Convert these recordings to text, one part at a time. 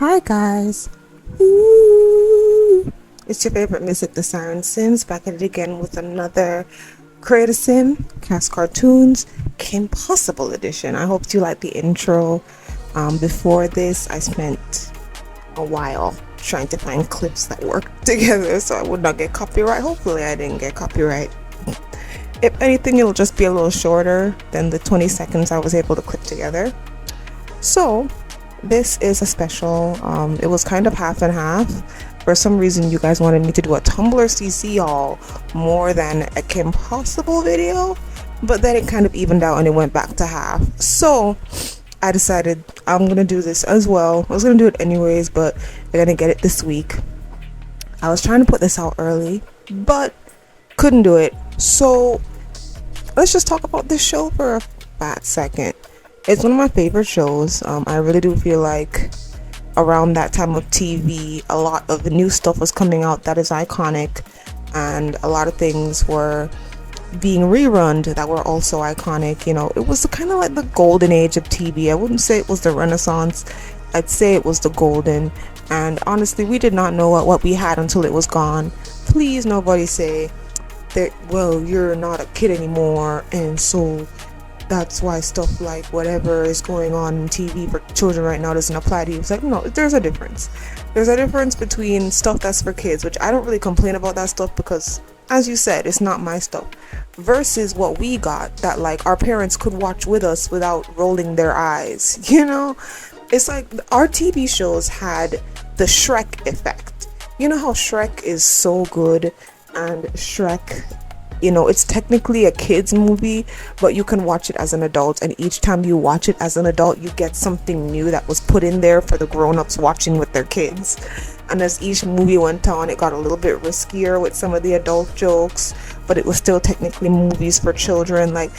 Hi guys, Ooh. It's your favorite music, the Siren Sims, back at it again with another Create a Sim, CAS Cartoons, Kim Possible Edition. I hope you like the intro. Before this, I spent a while trying to find clips that worked together so I would not get copyright. Hopefully I didn't get copyright. If anything, it'll just be a little shorter than the 20 seconds I was able to clip together. So this is a special. It was kind of half and half. For some reason you guys wanted me to do a Tumblr CC all more than a Kim Possible video, but then it kind of evened out and it went back to half. So I decided I'm gonna do this as well. I was gonna do it anyways, but I'm gonna get it this week. I was trying to put this out early, but couldn't do it. So let's just talk about this show for a fat second. It's one of my favorite shows. I really do feel like around that time of TV, a lot of the new stuff was coming out that is iconic, and a lot of things were being rerun that were also iconic. You know, it was kind of like the golden age of TV. I wouldn't say it was the Renaissance. I'd say it was the golden. And honestly, we did not know what we had until it was gone. Please, nobody say that, well, you're not a kid anymore, and so that's why stuff like whatever is going on in TV for children right now doesn't apply to you. It's like, no, there's a difference. There's a difference between stuff that's for kids, which I don't really complain about that stuff because, as you said, it's not my stuff, versus what we got that like our parents could watch with us without rolling their eyes. You know, it's like our TV shows had the Shrek effect. You know how Shrek is so good, and Shrek, you know, it's technically a kid's movie, but you can watch it as an adult, and each time you watch it as an adult, you get something new that was put in there for the grown-ups watching with their kids. And as each movie went on, it got a little bit riskier with some of the adult jokes, but it was still technically movies for children. Like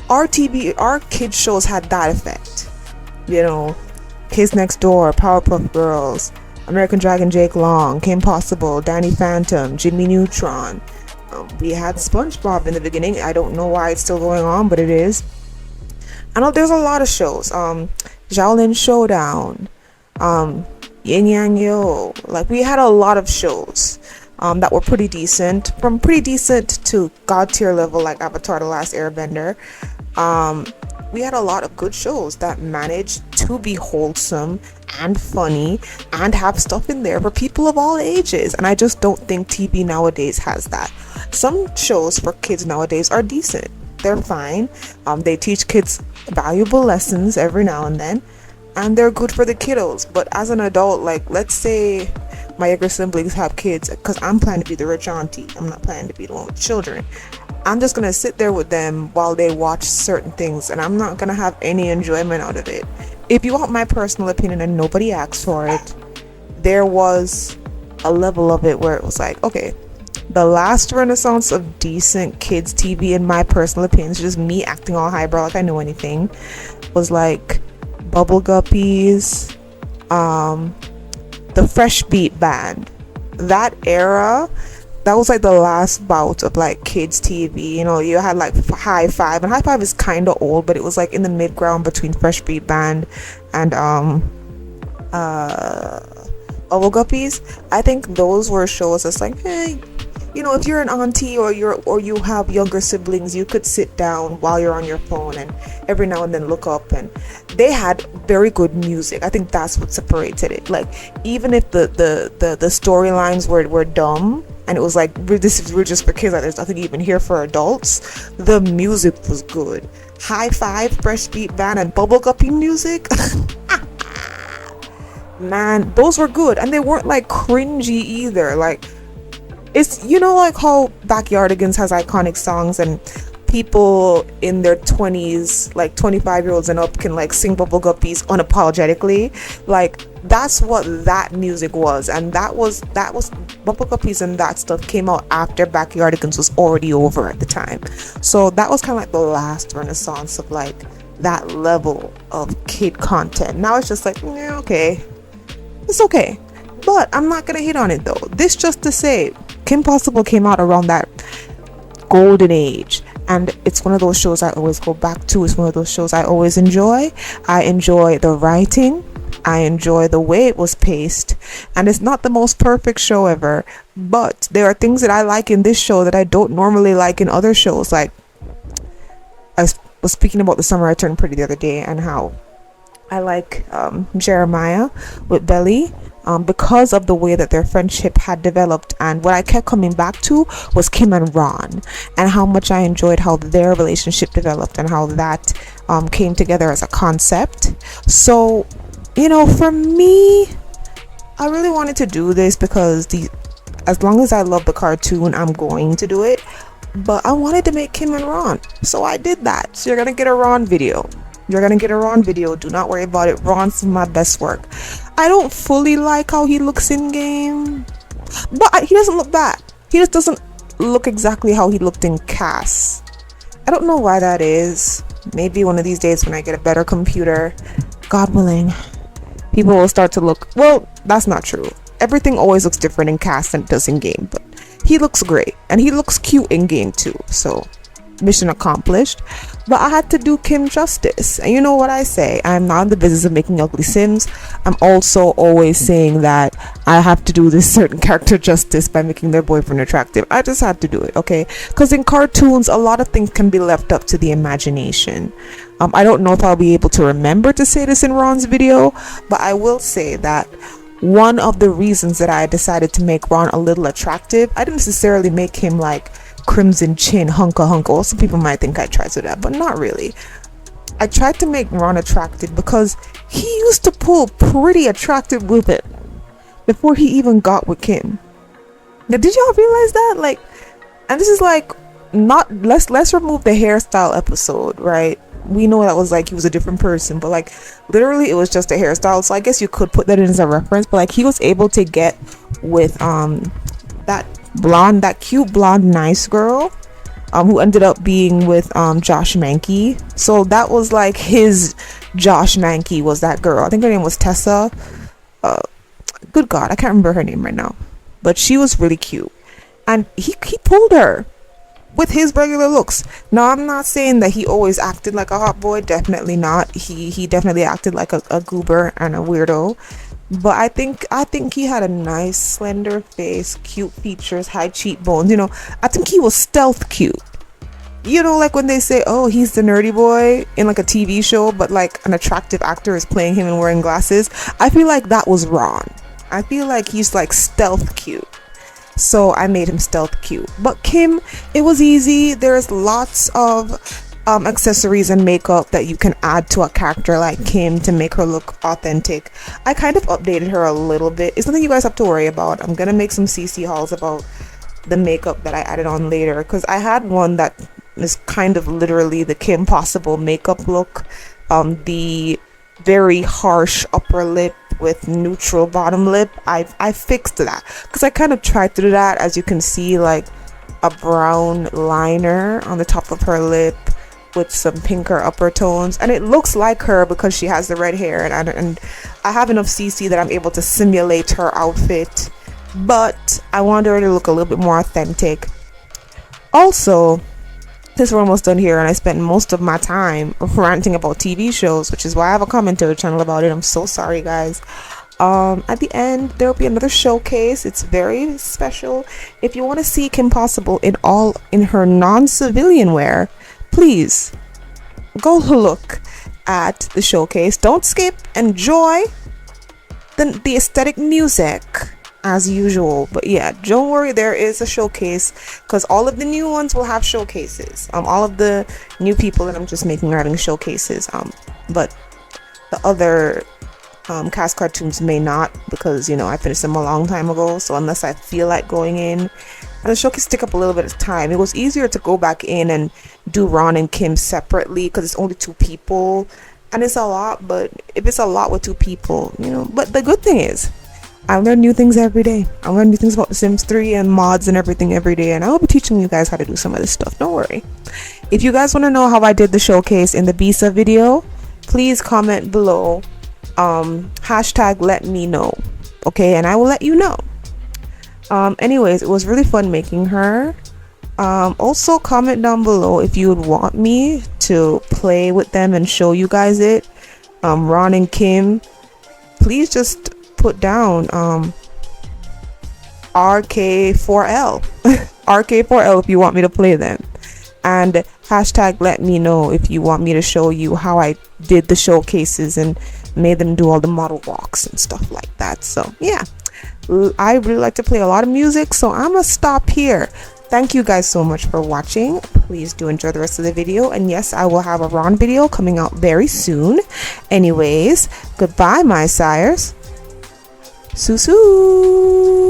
our kids shows had that effect. You know, Kids Next Door, Powerpuff Girls, American Dragon Jake Long, Kim Possible, Danny Phantom, Jimmy Neutron. We had SpongeBob in the beginning. I don't know why it's still going on, but it is. I know there's a lot of shows. Shaolin Showdown, Yin Yang Yo. Like, we had a lot of shows that were pretty decent. From pretty decent to God tier level, like Avatar: The Last Airbender. We had a lot of good shows that managed to be wholesome and funny and have stuff in there for people of all ages. And I just don't think TV nowadays has that. Some shows for kids nowadays are decent. They're fine. They teach kids valuable lessons every now and then, and they're good for the kiddos. But as an adult, like, let's say my younger siblings have kids, because I'm planning to be the rich auntie. I'm not planning to be the one with children. I'm just gonna sit there with them while they watch certain things, and I'm not gonna have any enjoyment out of it. If you want my personal opinion, and nobody asked for it, there was a level of it where it was like, okay, the last renaissance of decent kids TV, in my personal opinion, just me acting all highbrow like I know anything, was like Bubble Guppies, the Fresh Beat Band. That era, that was like the last bout of like kids TV. You know, you had like High Five, and High Five is kind of old, but it was like in the mid ground between Fresh Beat Band and Bubble Guppies. I think those were shows that's like, hey, you know, if you're an auntie or you have younger siblings, you could sit down while you're on your phone and every now and then look up, and they had very good music. I think that's what separated it. Like, even if the storylines were dumb and it was like, we're just for kids, like there's nothing even here for adults, the music was good. High Five, Fresh Beat Band, and Bubble Guppy music, man, those were good, and they weren't like cringy either. Like, it's, you know, like how Backyardigans has iconic songs and people in their 20s, like 25-year-olds and up, can like sing Bubble Guppies unapologetically. Like, that's what that music was, and that was Bubble Guppies, and that stuff came out after Backyardigans was already over at the time. So that was kind of like the last renaissance of like that level of kid content. Now it's just like, yeah, okay, it's okay. But I'm not gonna hit on it though. This just to say, Kim Possible came out around that golden age, and it's one of those shows I always go back to. It's one of those shows I always enjoy. I enjoy the writing, I enjoy the way it was paced, and it's not the most perfect show ever, but there are things that I like in this show that I don't normally like in other shows. Like, I was speaking about The Summer I Turned Pretty the other day, and how I like Jeremiah with Belly, because of the way that their friendship had developed. And what I kept coming back to was Kim and Ron, and how much I enjoyed how their relationship developed and how that came together as a concept. So, you know, for me, I really wanted to do this because as long as I love the cartoon, I'm going to do it. But I wanted to make Kim and Ron, so I did that. So you're gonna get a Ron video. You're gonna get a Ron video. Do not worry about it. Ron's my best work. I don't fully like how he looks in game, but he doesn't look bad. He just doesn't look exactly how he looked in CAS. I don't know why that is. Maybe one of these days when I get a better computer, God willing, people will start to look. Well, that's not true. Everything always looks different in CAS than it does in game, but he looks great, and he looks cute in game too, so mission accomplished. But I had to do Kim justice, and you know what I say, I'm not in the business of making ugly Sims. I'm also always saying that I have to do this certain character justice by making their boyfriend attractive. I just had to do it, okay? Because in cartoons, a lot of things can be left up to the imagination. I don't know if I'll be able to remember to say this in Ron's video, but I will say that one of the reasons that I decided to make Ron a little attractive, I didn't necessarily make him like crimson chin hunka. Well, some people might think I tried to do that, but not really. I tried to make Ron attractive because he used to pull pretty attractive women before he even got with Kim. Now, did y'all realize that? Like, and this is like, not, let's remove the hairstyle episode, right? We know that was like he was a different person, but like literally it was just a hairstyle, so I guess you could put that in as a reference. But like, he was able to get with that cute blonde nice girl who ended up being with Josh Mankey. So that was like his Josh Mankey was that girl. I think her name was Tessa. Good God, I can't remember her name right now, but she was really cute, and he pulled her with his regular looks. Now, I'm not saying that he always acted like a hot boy. Definitely not. He definitely acted like a goober and a weirdo. But I think he had a nice slender face, cute features, high cheekbones. You know, I think he was stealth cute. You know, like when they say, oh, he's the nerdy boy in like a TV show, but like an attractive actor is playing him and wearing glasses. I feel like that was Ron. I feel like he's like stealth cute. So I made him stealth cute. But Kim, it was easy. There's lots of accessories and makeup that you can add to a character like Kim to make her look authentic. I kind of updated her a little bit. It's nothing you guys have to worry about. I'm gonna make some CC hauls about the makeup that I added on later, because I had one that is kind of literally the Kim Possible makeup look. The very harsh upper lip with neutral bottom lip, I fixed that because I kind of tried to do that. As you can see, like a brown liner on the top of her lip with some pinker upper tones, and it looks like her because she has the red hair, and I have enough CC that I'm able to simulate her outfit, but I wanted her to look a little bit more authentic. Also, since we're almost done here and I spent most of my time ranting about TV shows, which is why I have a commentary channel about it, I'm so sorry guys. At the end there will be another showcase. It's very special. If you want to see Kim Possible in her non-civilian wear, please go look at the showcase. Don't skip. Enjoy the aesthetic music as usual. But yeah, don't worry, there is a showcase because all of the new ones will have showcases. All of the new people that I'm just making are having showcases. But the other CAS cartoons may not, because you know I finished them a long time ago. So unless I feel like going in, and the showcase took up a little bit of time. It was easier to go back in and do Ron and Kim separately because it's only 2 people, and it's a lot. But if it's a lot with 2 people, you know. But the good thing is, I learn new things every day. I learn new things about The Sims 3 and mods and everything every day, and I will be teaching you guys how to do some of this stuff. Don't worry. If you guys want to know how I did the showcase in the Bisa video, please comment below. Hashtag let me know, okay, and I will let you know. Anyways, it was really fun making her. Also comment down below if you would want me to play with them and show you guys it. Ron and Kim, please just put down RK4L RK4L if you want me to play them, and hashtag let me know if you want me to show you how I did the showcases and made them do all the model walks and stuff like that. So yeah, I really like to play a lot of music, so I'm gonna stop here. Thank you guys so much for watching. Please do enjoy the rest of the video, and yes, I will have a Ron video coming out very soon. Anyways, goodbye my sires. Soo-soo.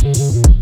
Mm-hmm.